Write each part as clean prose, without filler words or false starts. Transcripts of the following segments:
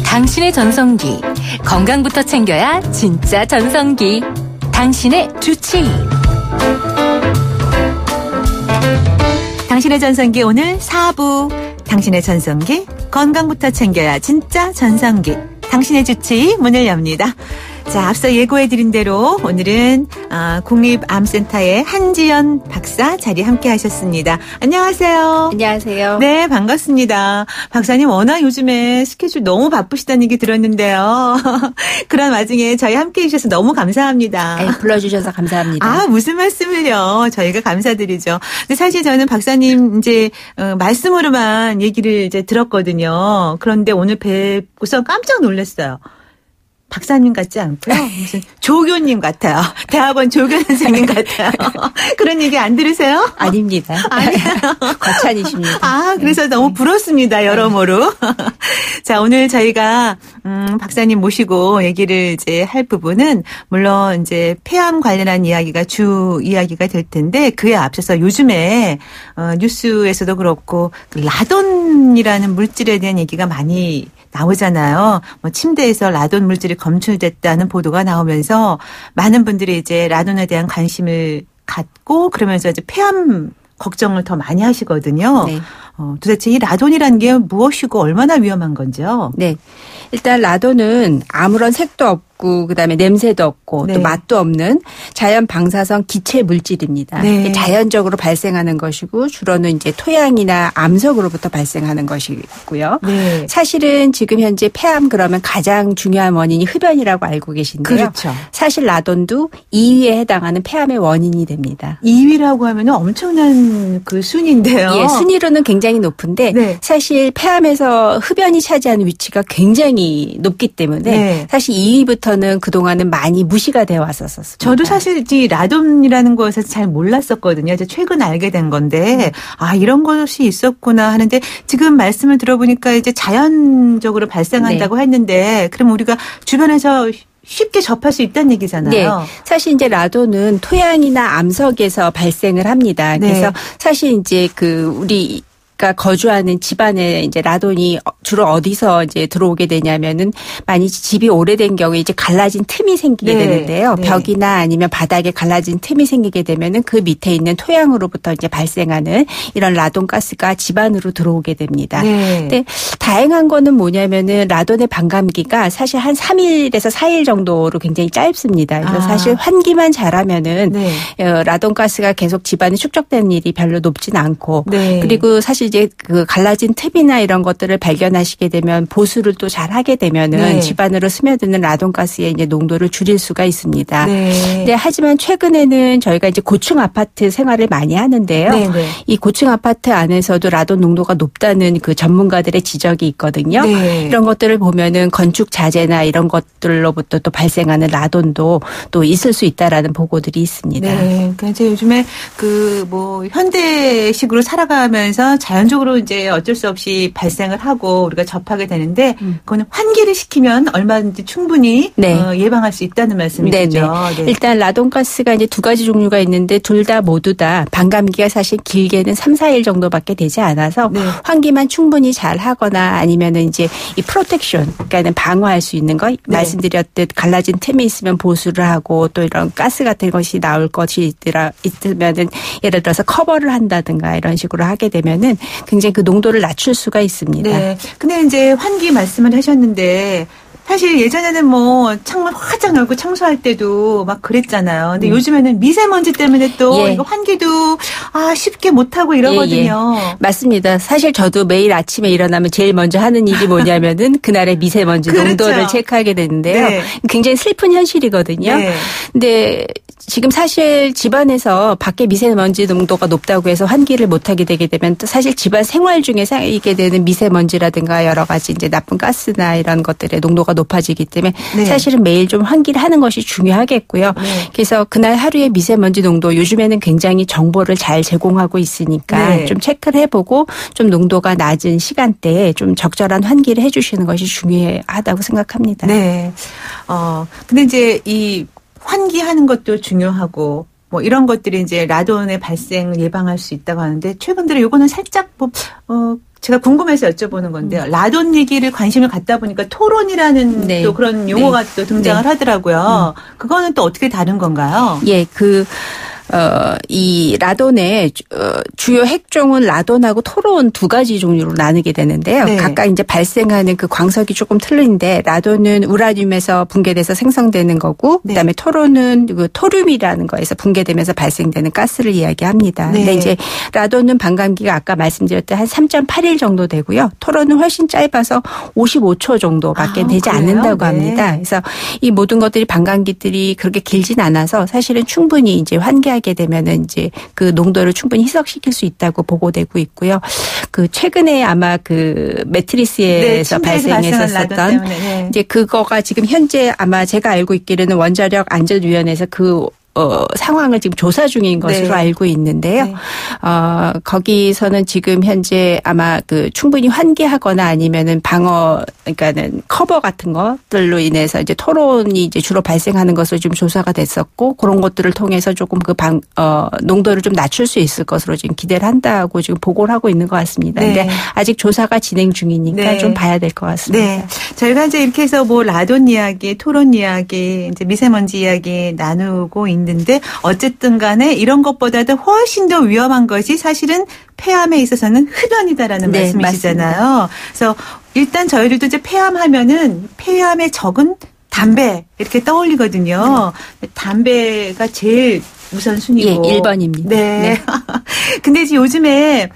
당신의 전성기. 건강부터 챙겨야 진짜 전성기. 당신의 주치의. 당신의 전성기 오늘 4부. 당신의 전성기. 건강부터 챙겨야 진짜 전성기. 당신의 주치의 문을 엽니다. 자, 앞서 예고해드린 대로 오늘은 국립암센터의 한지연 박사 자리 함께 하셨습니다. 안녕하세요. 안녕하세요. 네, 반갑습니다. 박사님 워낙 요즘에 스케줄 너무 바쁘시다는 얘기 들었는데요. 그런 와중에 저희 함께 해주셔서 너무 감사합니다. 네, 불러주셔서 감사합니다. 무슨 말씀을요. 저희가 감사드리죠. 근데 사실 저는 박사님 이제 말씀으로만 얘기를 이제 들었거든요. 그런데 오늘 뵙고서 깜짝 놀랐어요. 박사님 같지 않고요. 무슨 조교님 같아요. 대학원 조교 선생님 같아요. 그런 얘기 안 들으세요? 아닙니다. 과찬이십니다. 그래서 너무 부럽습니다. 여러모로. 자, 오늘 저희가 박사님 모시고 얘기를 이제 할 부분은 물론 이제 폐암 관련한 이야기가 주 이야기가 될 텐데 그에 앞서서 요즘에 뉴스에서도 그렇고 라돈이라는 물질에 대한 얘기가 많이 나오잖아요. 침대에서 라돈 물질이 검출됐다는 보도가 나오면서 많은 분들이 이제 라돈에 대한 관심을 갖고 그러면서 이제 폐암 걱정을 더 많이 하시거든요. 네. 도대체 이 라돈이라는 게 무엇이고 얼마나 위험한 건지요? 네. 일단 라돈은 아무런 색도 없고 그다음에 냄새도 없고 네. 또 맛도 없는 자연 방사성 기체 물질입니다. 네. 자연적으로 발생하는 것이고 주로는 이제 토양이나 암석으로부터 발생하는 것이고요. 네. 사실은 지금 현재 폐암 그러면 가장 중요한 원인이 흡연이라고 알고 계신데요. 그렇죠. 사실 라돈도 2위에 해당하는 폐암의 원인이 됩니다. 2위라고 하면 엄청난 그 순위인데요. 예, 순위로는 굉장히 높은데 네. 사실 폐암에서 흡연이 차지하는 위치가 굉장히 높기 때문에 네. 사실 2위부터는 그동안은 많이 무시가 되어 왔었습니다. 저도 사실 이 라돈이라는 것에 잘 몰랐었거든요. 이제 최근 알게 된 건데 이런 것이 있었구나 하는데 지금 말씀을 들어보니까 이제 자연적으로 발생한다고 네. 했는데 그럼 우리가 주변에서 쉽게 접할 수 있다는 얘기잖아요. 네. 사실 이제 라돈은 토양이나 암석에서 발생을 합니다. 그래서 네. 사실 이제 우리 거주하는 집안에 이제 라돈이 주로 어디서 이제 들어오게 되냐면은 많이 집이 오래된 경우에 이제 갈라진 틈이 생기게 네. 되는데요. 네. 벽이나 아니면 바닥에 갈라진 틈이 생기게 되면은 그 밑에 있는 토양으로부터 이제 발생하는 이런 라돈 가스가 집안으로 들어오게 됩니다. 네. 근데 다행한 거는 뭐냐면은 라돈의 반감기가 사실 한 3일에서 4일 정도로 굉장히 짧습니다. 그래서 사실 환기만 잘하면은 네. 라돈 가스가 계속 집안에 축적되는 일이 별로 높진 않고 네. 그리고 사실 이제 갈라진 틈이나 이런 것들을 발견하시게 되면 보수를 또 잘 하게 되면은 네. 집안으로 스며드는 라돈가스의 이제 농도를 줄일 수가 있습니다. 네. 네. 하지만 최근에는 저희가 이제 고층 아파트 생활을 많이 하는데요. 네. 네. 이 고층 아파트 안에서도 라돈 농도가 높다는 그 전문가들의 지적이 있거든요. 네. 이런 것들을 보면은 건축 자재나 이런 것들로부터 또 발생하는 라돈도 또 있을 수 있다라는 보고들이 있습니다. 네. 그래서 요즘에 현대식으로 살아가면서 자연적으로 이제 어쩔 수 없이 발생을 하고 우리가 접하게 되는데 그거는 환기를 시키면 얼마든지 충분히 네. 예방할 수 있다는 말씀이시죠. 네. 일단 라돈가스가 이제 두 가지 종류가 있는데 둘 다 모두 다 반감기가 사실 길게는 3, 4일 정도밖에 되지 않아서 네. 환기만 충분히 잘 하거나 아니면은 이제 이 프로텍션 그러니까는 방어할 수 있는 거 네. 말씀드렸듯 갈라진 틈이 있으면 보수를 하고 또 이런 가스 같은 것이 나올 것이 있으면은 예를 들어서 커버를 한다든가 이런 식으로 하게 되면은 굉장히 그 농도를 낮출 수가 있습니다. 네. 근데 이제 환기 말씀을 하셨는데 사실 예전에는 창문 활짝 열고 청소할 때도 막 그랬잖아요. 근데 요즘에는 미세먼지 때문에 또 이거 환기도 쉽게 못하고 이러거든요. 예. 맞습니다. 사실 저도 매일 아침에 일어나면 제일 먼저 하는 일이 뭐냐면은 그날의 미세먼지 그렇죠. 농도를 체크하게 되는데요. 네. 굉장히 슬픈 현실이거든요. 네. 근데 지금 사실 집안에서 밖에 미세먼지 농도가 높다고 해서 환기를 못하게 되게 되면 또 사실 집안 생활 중에 쌓이게 되는 미세먼지라든가 여러 가지 이제 나쁜 가스나 이런 것들의 농도가 높아지기 때문에 네. 사실은 매일 좀 환기를 하는 것이 중요하겠고요. 네. 그래서 그날 하루의 미세먼지 농도 요즘에는 굉장히 정보를 잘 제공하고 있으니까 네. 좀 체크를 해보고 좀 농도가 낮은 시간대에 좀 적절한 환기를 해주시는 것이 중요하다고 생각합니다. 네. 근데 이제 이 환기하는 것도 중요하고 이런 것들이 이제 라돈의 발생을 예방할 수 있다고 하는데 최근 들어 요거는 살짝 제가 궁금해서 여쭤보는 건데요. 라돈 얘기를 관심을 갖다 보니까 토론이라는 네. 또 그런 용어가 또 등장을 하더라고요. 그거는 또 어떻게 다른 건가요? 예, 이 라돈의 주요 핵종은 라돈하고 토론 두 가지 종류로 나누게 되는데요. 네. 각각 이제 발생하는 그 광석이 조금 틀린데 라돈은 우라늄에서 붕괴돼서 생성되는 거고 네. 그다음에 토론은 그 토륨이라는 거에서 붕괴되면서 발생되는 가스를 이야기합니다. 네. 근데 이제 라돈은 반감기가 아까 말씀드렸던 한 3.8일 정도 되고요. 토론은 훨씬 짧아서 55초 정도밖에 되지 그래요? 않는다고 네. 합니다. 그래서 이 모든 것들이 반감기들이 그렇게 길진 않아서 사실은 충분히 이제 환기하게 되면은 이제 그 농도를 충분히 희석시킬 수 있다고 보고되고 있고요. 그 최근에 아마 그 매트리스에서 발생했었던 네. 이제 그거가 지금 현재 아마 제가 알고 있기로는 원자력 안전위원회에서 상황을 지금 조사 중인 것으로 네. 알고 있는데요. 네. 거기서는 지금 현재 아마 그 충분히 환기하거나 아니면은 그러니까는 커버 같은 것들로 인해서 이제 토론이 이제 주로 발생하는 것으로 지금 조사가 됐었고 그런 것들을 통해서 조금 농도를 좀 낮출 수 있을 것으로 지금 기대를 한다고 지금 보고를 하고 있는 것 같습니다. 네. 근데 아직 조사가 진행 중이니까 네. 좀 봐야 될 것 같습니다. 네. 저희가 이제 이렇게 해서 뭐 라돈 이야기, 토론 이야기, 이제 미세먼지 이야기 나누고 있는데 어쨌든 간에 이런 것보다도 훨씬 더 위험한 것이 사실은 폐암에 있어서는 흡연이다라는 네, 말씀이시잖아요. 맞습니다. 그래서 일단 저희들도 이제 폐암하면은 폐암의 적은 담배 이렇게 떠올리거든요. 담배가 제일 우선순위고. 예, 1번입니다. 네. 근데 이제 요즘에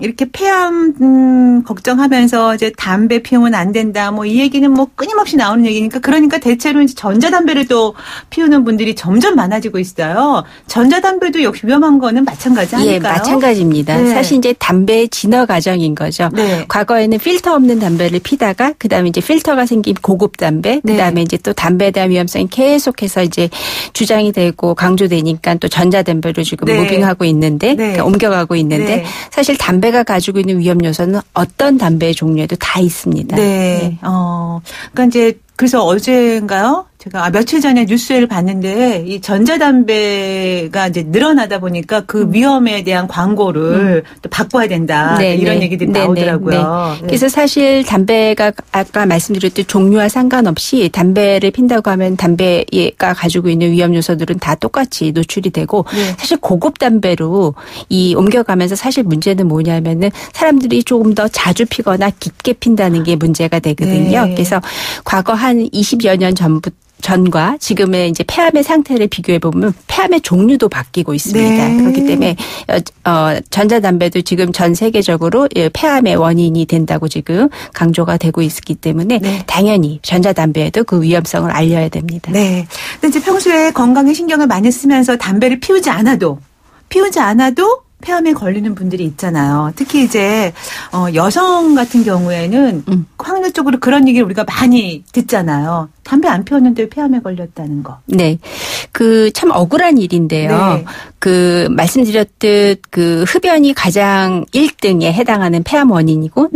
이렇게 폐암 걱정하면서 이제 담배 피우면 안 된다. 뭐 이 얘기는 뭐 끊임없이 나오는 얘기니까 그러니까 대체로 이제 전자담배를 또 피우는 분들이 점점 많아지고 있어요. 전자담배도 역시 위험한 거는 마찬가지 아닐까요? 예, 마찬가지입니다. 네. 사실 이제 담배의 진화 과정인 거죠. 네. 과거에는 필터 없는 담배를 피다가 그다음에 이제 필터가 생긴 고급 담배, 네. 그다음에 이제 또 담배에 대한 위험성이 계속해서 이제 주장이 되고 강조되니까 또 전자담배로 지금 네. 무빙하고 있는데 네. 그러니까 옮겨가고 있는데 네. 사실 담배가 가지고 있는 위험 요소는 어떤 담배의 종류에도 다 있습니다. 네. 그러니까 이제 그래서 어제인가요? 제가 며칠 전에 뉴스를 봤는데 이 전자담배가 이제 늘어나다 보니까 그 위험에 대한 광고를 또 바꿔야 된다. 네, 이런 네. 얘기들이 네, 나오더라고요. 네. 그래서 사실 담배가 아까 말씀드렸듯 종류와 상관없이 담배를 핀다고 하면 담배가 가지고 있는 위험 요소들은 다 똑같이 노출이 되고 네. 사실 고급 담배로 이 옮겨가면서 사실 문제는 뭐냐면은 사람들이 조금 더 자주 피거나 깊게 핀다는 게 문제가 되거든요. 네. 그래서 과거 한 20여 년 전과 지금의 이제 폐암의 상태를 비교해 보면 폐암의 종류도 바뀌고 있습니다. 네. 그렇기 때문에 전자담배도 지금 전 세계적으로 폐암의 원인이 된다고 지금 강조가 되고 있기 때문에 네. 당연히 전자담배에도 그 위험성을 알려야 됩니다. 네. 근데 이제 평소에 건강에 신경을 많이 쓰면서 담배를 피우지 않아도 폐암에 걸리는 분들이 있잖아요. 특히 이제 여성 같은 경우에는 확률적으로 그런 얘기를 우리가 많이 듣잖아요. 담배 안 피웠는데 폐암에 걸렸다는 거. 네. 참 억울한 일인데요. 네. 말씀드렸듯 흡연이 가장 1등에 해당하는 폐암 원인이고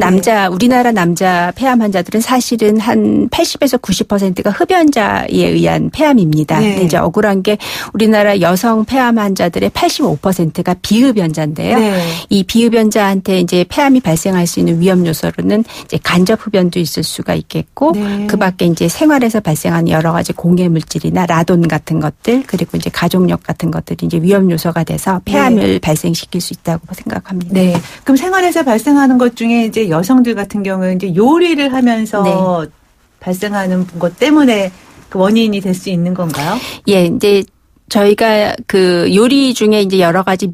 우리나라 남자 폐암 환자들은 사실은 한 80에서 90%가 흡연자에 의한 폐암입니다. 네. 근데 이제 억울한 게 우리나라 여성 폐암 환자들의 85%가 비흡연자인데요. 네. 이 비흡연자한테 이제 폐암이 발생할 수 있는 위험 요소로는 이제 간접 흡연도 있을 수가 있겠고 네. 그밖에 이제 생활에서 발생하는 여러 가지 공해 물질이나 라돈 같은 것들 그리고 이제 가족력 같은 것들이 이제 위험 요소가 돼서 폐암을 발생시킬 수 있다고 생각합니다. 네. 그럼 생활에서 발생하는 것 중에 이제 여성들 같은 경우는 이제 요리를 하면서 발생하는 것 때문에 그 원인이 될 수 있는 건가요? 예, 이제 저희가 요리 중에 이제 여러 가지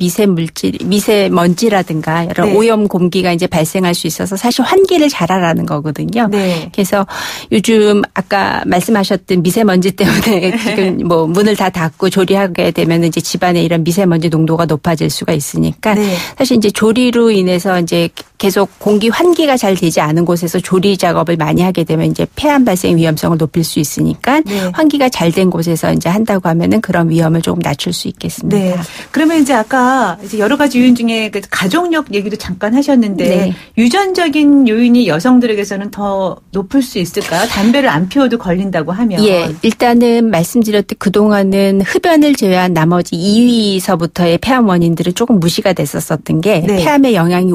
미세먼지라든가 여러 네. 오염 공기가 이제 발생할 수 있어서 사실 환기를 잘하라는 거거든요. 네. 그래서 요즘 아까 말씀하셨던 미세먼지 때문에 지금 뭐 문을 다 닫고 조리하게 되면 이제 집안에 이런 미세먼지 농도가 높아질 수가 있으니까 네. 사실 이제 조리로 인해서 이제 계속 공기 환기가 잘 되지 않은 곳에서 조리 작업을 많이 하게 되면 이제 폐암 발생 위험성을 높일 수 있으니까 네. 환기가 잘 된 곳에서 이제 한다고 하면은 그런 위험 위험을 조금 낮출 수 있겠습니다. 네. 그러면 이제 아까 이제 여러 가지 요인 중에 그 가족력 얘기도 잠깐 하셨는데 네. 유전적인 요인이 여성들에게서는 더 높을 수 있을까요? 담배를 안 피워도 걸린다고 하면. 예, 일단은 말씀드렸듯 그동안은 흡연을 제외한 나머지 2위서부터의 폐암 원인들은 조금 무시가 됐었던 게 네. 폐암의 영향이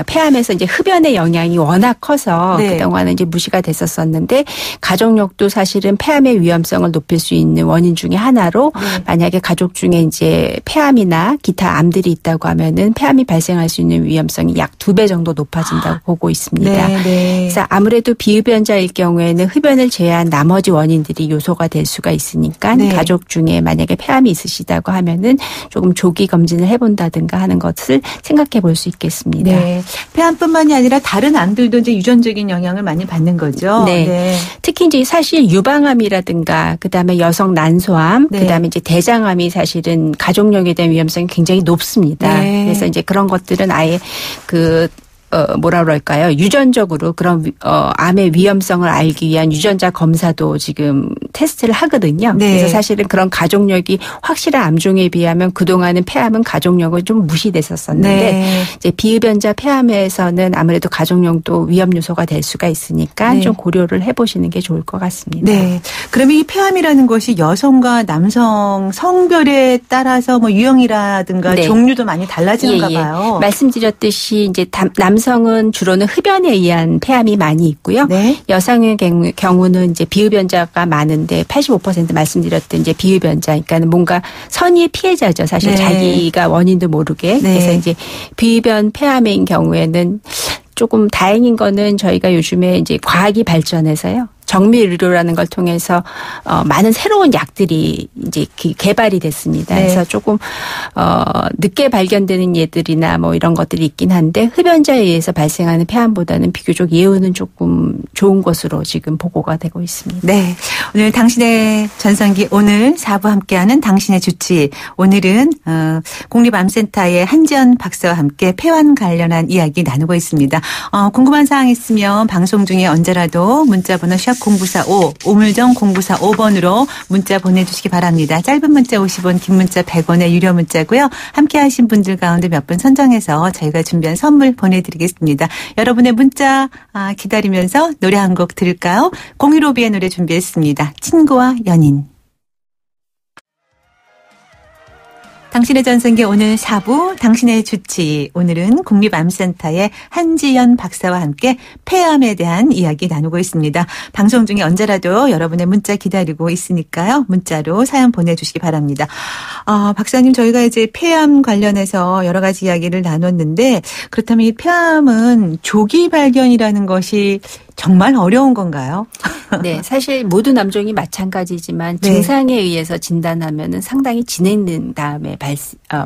폐암에서 이제 흡연의 영향이 워낙 커서 네. 그동안은 이제 무시가 됐었었는데 가족력도 사실은 폐암의 위험성을 높일 수 있는 원인 중에 하나로 네. 만약에 가족 중에 이제 폐암이나 기타 암들이 있다고 하면은 폐암이 발생할 수 있는 위험성이 약 2배 정도 높아진다고 보고 있습니다. 네, 네. 그래서 아무래도 비흡연자일 경우에는 흡연을 제외한 나머지 원인들이 요소가 될 수가 있으니까 네. 가족 중에 만약에 폐암이 있으시다고 하면은 조금 조기 검진을 해본다든가 하는 것을 생각해 볼 수 있겠습니다. 네. 폐암뿐만이 아니라 다른 암들도 이제 유전적인 영향을 많이 받는 거죠. 네. 네. 특히 이제 사실 유방암이라든가 그다음에 여성 난소암, 네. 그다음에 이제 대장암이 사실은 가족력에 대한 위험성이 굉장히 높습니다. 네. 그래서 이제 그런 것들은 아예 뭐라 그럴까요? 유전적으로 그런 암의 위험성을 알기 위한 유전자 검사도 지금 테스트를 하거든요. 네. 그래서 사실은 그런 가족력이 확실한 암종에 비하면 그동안은 폐암은 가족력은 좀 무시됐었었는데 네. 이제 비흡연자 폐암에서는 아무래도 가족력도 위험 요소가 될 수가 있으니까 네. 좀 고려를 해보시는 게 좋을 것 같습니다. 네. 그러면 이 폐암이라는 것이 여성과 남성 성별에 따라서 뭐 유형이라든가 네. 종류도 많이 달라지는가 봐요. 말씀드렸듯이 이제 남성은 주로는 흡연에 의한 폐암이 많이 있고요. 네. 여성의 경우는 이제 비흡연자가 많은데 85% 말씀드렸던 이제 비흡연자, 그러니까 뭔가 선의의 피해자죠. 사실 네. 자기가 원인도 모르게. 네. 그래서 이제 비흡연 폐암인 경우에는 조금 다행인 거는 저희가 요즘에 이제 과학이 발전해서요. 정밀의료라는 걸 통해서 많은 새로운 약들이 이제 개발이 됐습니다. 네. 그래서 조금 늦게 발견되는 예들이나 뭐 이런 것들이 있긴 한데 흡연자에 의해서 발생하는 폐암보다는 비교적 예후는 조금 좋은 것으로 지금 보고가 되고 있습니다. 네. 오늘 당신의 전성기 오늘 4부 함께하는 당신의 주치. 오늘은 국립암센터의 한지연 박사와 함께 폐암 관련한 이야기 나누고 있습니다. 궁금한 사항 있으면 방송 중에 언제라도 문자번호 샵 0945 오물정 0945번으로 문자 보내주시기 바랍니다. 짧은 문자 50원, 긴 문자 100원의 유료 문자고요. 함께하신 분들 가운데 몇 분 선정해서 저희가 준비한 선물 보내드리겠습니다. 여러분의 문자 기다리면서 노래 한 곡 들을까요? 015B의 노래 준비했습니다. 친구와 연인. 당신의 전성기 오늘 4부 당신의 주치. 오늘은 국립암센터의 한지연 박사와 함께 폐암에 대한 이야기 나누고 있습니다. 방송 중에 언제라도 여러분의 문자 기다리고 있으니까요. 문자로 사연 보내주시기 바랍니다. 박사님, 저희가 이제 폐암 관련해서 여러 가지 이야기를 나눴는데 그렇다면 이 폐암은 조기 발견이라는 것이 정말 어려운 건가요? 네, 사실 모든 암종이 마찬가지지만 네. 증상에 의해서 진단하면은 상당히 진행된 다음에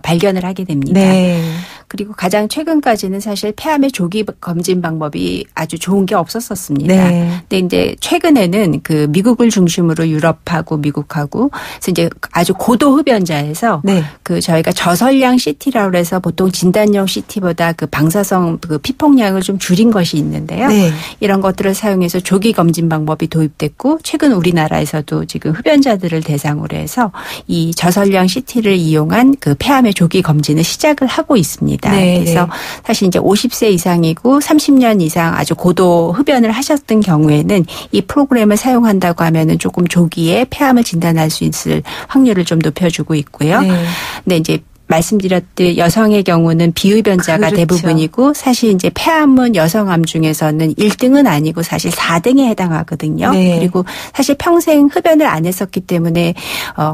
발견을 하게 됩니다. 네. 그리고 가장 최근까지는 사실 폐암의 조기 검진 방법이 아주 좋은 게 없었었습니다. 네. 근데 이제 최근에는 그 미국을 중심으로 유럽하고 미국하고 그래서 이제 아주 고도 흡연자에서 네. 그 저희가 저설량 CT라고 해서 보통 진단용 CT보다 그 방사성 그 피폭량을 좀 줄인 것이 있는데요. 네. 이런 것들을 사용해서 조기 검진 방법이 도입됐고 최근 우리나라에서도 지금 흡연자들을 대상으로 해서 이 저설량 CT를 이용한 그 폐암의 조기 검진을 시작을 하고 있습니다. 네, 그래서 네. 사실 이제 50세 이상이고 30년 이상 아주 고도 흡연을 하셨던 경우에는 이 프로그램을 사용한다고 하면은 조금 조기에 폐암을 진단할 수 있을 확률을 좀 높여주고 있고요. 네. 근데 이제 말씀드렸듯 여성의 경우는 비흡연자가 그렇죠. 대부분이고 사실 이제 폐암은 여성암 중에서는 1등은 아니고 사실 4등에 해당하거든요. 네. 그리고 사실 평생 흡연을 안 했었기 때문에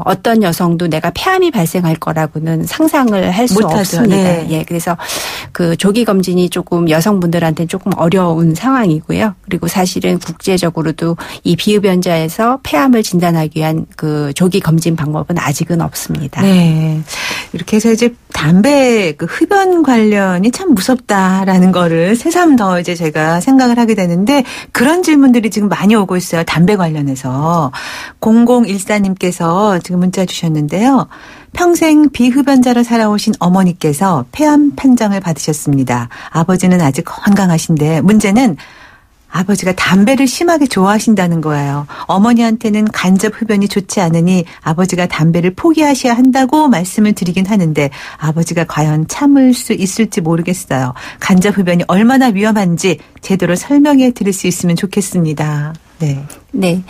어떤 여성도 내가 폐암이 발생할 거라고는 상상을 할 수 못하죠. 없습니다. 네. 예, 그래서 그 조기 검진이 조금 여성분들한테는 조금 어려운 상황이고요. 그리고 사실은 국제적으로도 이 비흡연자에서 폐암을 진단하기 위한 그 조기 검진 방법은 아직은 없습니다. 네. 이렇게 해서 이제 담배 그 흡연 관련이 참 무섭다라는 거를 새삼 더 이제 제가 생각을 하게 되는데 그런 질문들이 지금 많이 오고 있어요. 담배 관련해서. 0014님께서 지금 문자 주셨는데요. 평생 비흡연자로 살아오신 어머니께서 폐암 판정을 받으셨습니다. 아버지는 아직 건강하신데 문제는 아버지가 담배를 심하게 좋아하신다는 거예요. 어머니한테는 간접 흡연이 좋지 않으니 아버지가 담배를 포기하셔야 한다고 말씀을 드리긴 하는데 아버지가 과연 참을 수 있을지 모르겠어요. 간접 흡연이 얼마나 위험한지 제대로 설명해 드릴 수 있으면 좋겠습니다. 네. 네.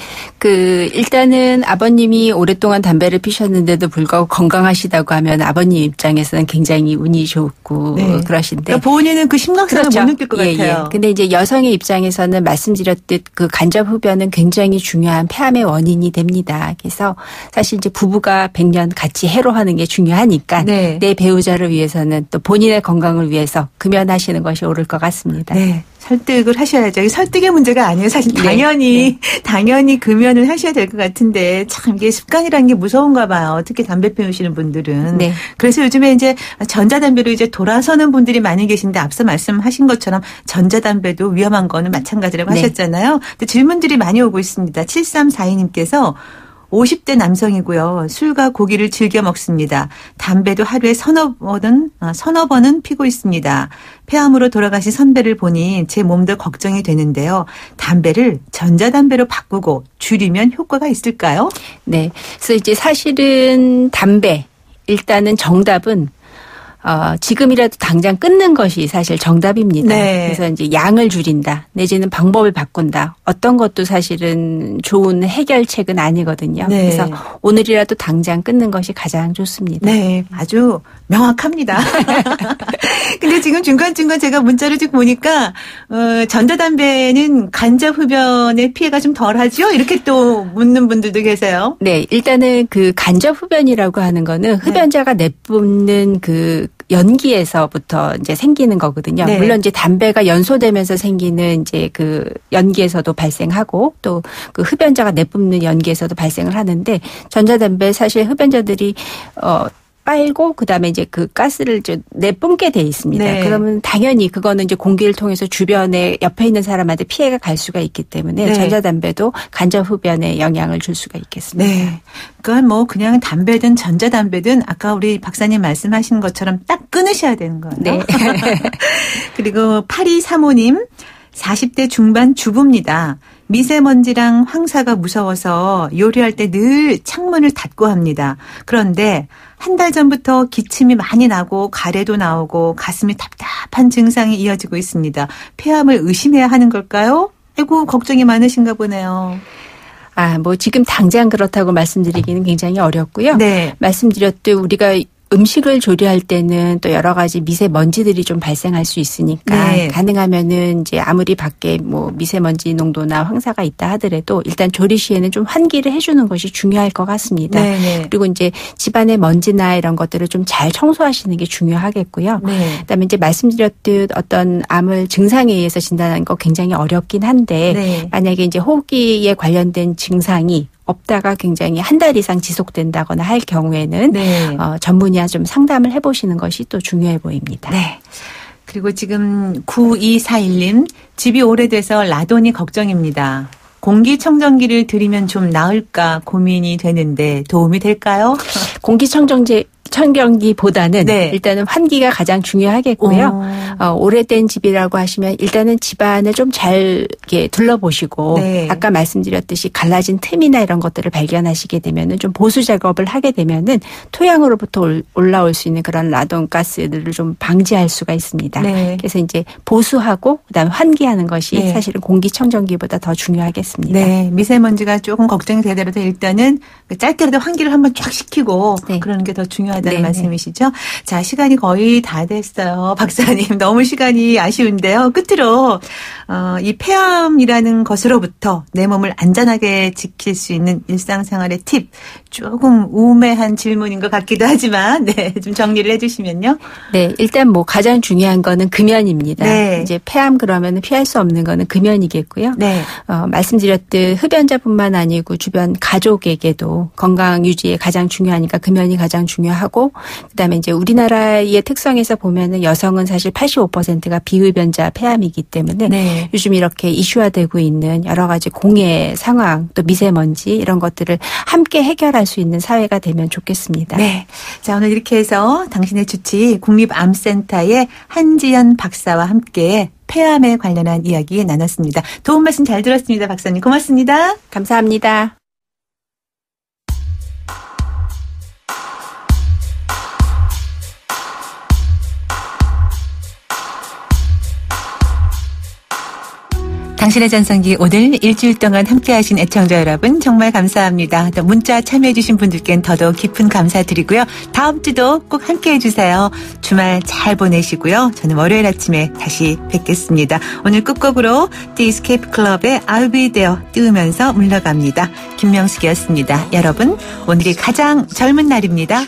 일단은 아버님이 오랫동안 담배를 피셨는데도 불구하고 건강하시다고 하면 아버님 입장에서는 굉장히 운이 좋고 네. 그러신데. 그러니까 본인은 그 심각성을 그렇죠. 못 느낄 것 같아요. 예. 근데 이제 여성의 입장에서는 말씀드렸듯 그 간접 흡연은 굉장히 중요한 폐암의 원인이 됩니다. 그래서 사실 이제 부부가 100년 같이 해로하는 게 중요하니까 네. 내 배우자를 위해서는 또 본인의 건강을 위해서 금연하시는 것이 옳을 것 같습니다. 네. 설득을 하셔야죠. 이 설득의 문제가 아니에요. 사실 당연히 금연을 하셔야 될 것 같은데 참 이게 습관이라는 게 무서운가 봐요. 특히 담배 피우시는 분들은. 네. 그래서 요즘에 이제 전자담배로 이제 돌아서는 분들이 많이 계신데 앞서 말씀하신 것처럼 전자담배도 위험한 거는 마찬가지라고 네. 하셨잖아요. 근데 질문들이 많이 오고 있습니다. 7342님께서 50대 남성이고요. 술과 고기를 즐겨 먹습니다. 담배도 하루에 서너 번은 피고 있습니다. 폐암으로 돌아가신 선배를 보니 제 몸도 걱정이 되는데요. 담배를 전자담배로 바꾸고 줄이면 효과가 있을까요? 네. 그래서 이제 사실은 담배, 일단은 정답은 지금이라도 당장 끊는 것이 사실 정답입니다. 네. 그래서 이제 양을 줄인다, 내지는 방법을 바꾼다. 어떤 것도 사실은 좋은 해결책은 아니거든요. 네. 그래서 오늘이라도 당장 끊는 것이 가장 좋습니다. 네, 아주 명확합니다. 근데 지금 중간중간 제가 문자를 쭉 보니까 전자담배는 간접 흡연의 피해가 좀 덜하죠? 이렇게 또 묻는 분들도 계세요. 네, 일단은 그 간접 흡연이라고 하는 거는 흡연자가 내뿜는 그 연기에서부터 이제 생기는 거거든요. 네. 물론 이제 담배가 연소되면서 생기는 이제 그 연기에서도 발생하고 또 그 흡연자가 내뿜는 연기에서도 발생을 하는데 전자담배 사실 흡연자들이 빨고 그다음에 이제 그 가스를 내뿜게 돼 있습니다. 네. 그러면 당연히 그거는 이제 공기를 통해서 주변에 옆에 있는 사람한테 피해가 갈 수가 있기 때문에 네. 전자담배도 간접 흡연에 영향을 줄 수가 있겠습니다. 네. 그건 뭐 그냥 담배든 전자담배든 아까 우리 박사님 말씀하신 것처럼 딱 끊으셔야 되는 거예요. 네. 그리고 8235님 40대 중반 주부입니다. 미세먼지랑 황사가 무서워서 요리할 때 늘 창문을 닫고 합니다. 그런데 한 달 전부터 기침이 많이 나고 가래도 나오고 가슴이 답답한 증상이 이어지고 있습니다. 폐암을 의심해야 하는 걸까요? 아이고 걱정이 많으신가 보네요. 뭐 지금 당장 그렇다고 말씀드리기는 굉장히 어렵고요. 네. 말씀드렸듯 우리가 음식을 조리할 때는 또 여러 가지 미세먼지들이 좀 발생할 수 있으니까 네. 가능하면은 이제 아무리 밖에 뭐 미세먼지 농도나 황사가 있다 하더라도 일단 조리 시에는 좀 환기를 해주는 것이 중요할 것 같습니다. 네. 그리고 이제 집안의 먼지나 이런 것들을 좀 잘 청소하시는 게 중요하겠고요. 네. 그다음에 이제 말씀드렸듯 어떤 암을 증상에 의해서 진단하는 거 굉장히 어렵긴 한데 네. 만약에 이제 호흡기에 관련된 증상이 없다가 굉장히 한 달 이상 지속된다거나 할 경우에는 네. 전문의와 좀 상담을 해보시는 것이 또 중요해 보입니다. 네. 그리고 지금 9241님 집이 오래돼서 라돈이 걱정입니다. 공기청정기를 들이면 좀 나을까 고민이 되는데 도움이 될까요? 청정기보다는 네. 일단은 환기가 가장 중요하겠고요. 오래된 집이라고 하시면 일단은 집안을 좀 잘 이렇게 둘러보시고 네. 아까 말씀드렸듯이 갈라진 틈이나 이런 것들을 발견하시게 되면은 좀 보수 작업을 하게 되면은 토양으로부터 올라올 수 있는 그런 라돈 가스들을 좀 방지할 수가 있습니다. 네. 그래서 이제 보수하고 그다음에 환기하는 것이 네. 사실은 공기청정기보다 더 중요하겠습니다. 네, 미세먼지가 조금 걱정이 되더라도 일단은 짧게라도 환기를 한번 쫙 시키고 네. 그러는 게 더 중요하다는 네, 말씀이시죠? 자, 시간이 거의 다 됐어요. 박사님, 너무 시간이 아쉬운데요. 끝으로 이 폐암이라는 것으로부터 내 몸을 안전하게 지킬 수 있는 일상생활의 팁, 조금 우매한 질문인 것 같기도 하지만 네, 좀 정리를 해주시면요. 네, 일단 뭐 가장 중요한 거는 금연입니다. 네. 이제 폐암 그러면 피할 수 없는 거는 금연이겠고요. 네. 말씀드렸듯 흡연자뿐만 아니고 주변 가족에게도 건강 유지에 가장 중요하니까 금연이 가장 중요하고 그다음에 이제 우리나라의 특성에서 보면은 여성은 사실 85%가 비흡연자 폐암이기 때문에 네. 요즘 이렇게 이슈화되고 있는 여러 가지 공해 상황 또 미세먼지 이런 것들을 함께 해결할 수 있는 사회가 되면 좋겠습니다. 네. 자, 오늘 이렇게 해서 당신의 주치 국립암센터의 한지연 박사와 함께 폐암에 관련한 이야기 나눴습니다. 도움 말씀 잘 들었습니다. 박사님 고맙습니다. 감사합니다. 당신의 전성기 오늘 일주일 동안 함께하신 애청자 여러분 정말 감사합니다. 또 문자 참여해 주신 분들께는 더더욱 깊은 감사드리고요. 다음 주도 꼭 함께해 주세요. 주말 잘 보내시고요. 저는 월요일 아침에 다시 뵙겠습니다. 오늘 끝곡으로 The Escape Club의 I'll Be There 띄우면서 물러갑니다. 김명숙이었습니다. 여러분 오늘이 가장 젊은 날입니다.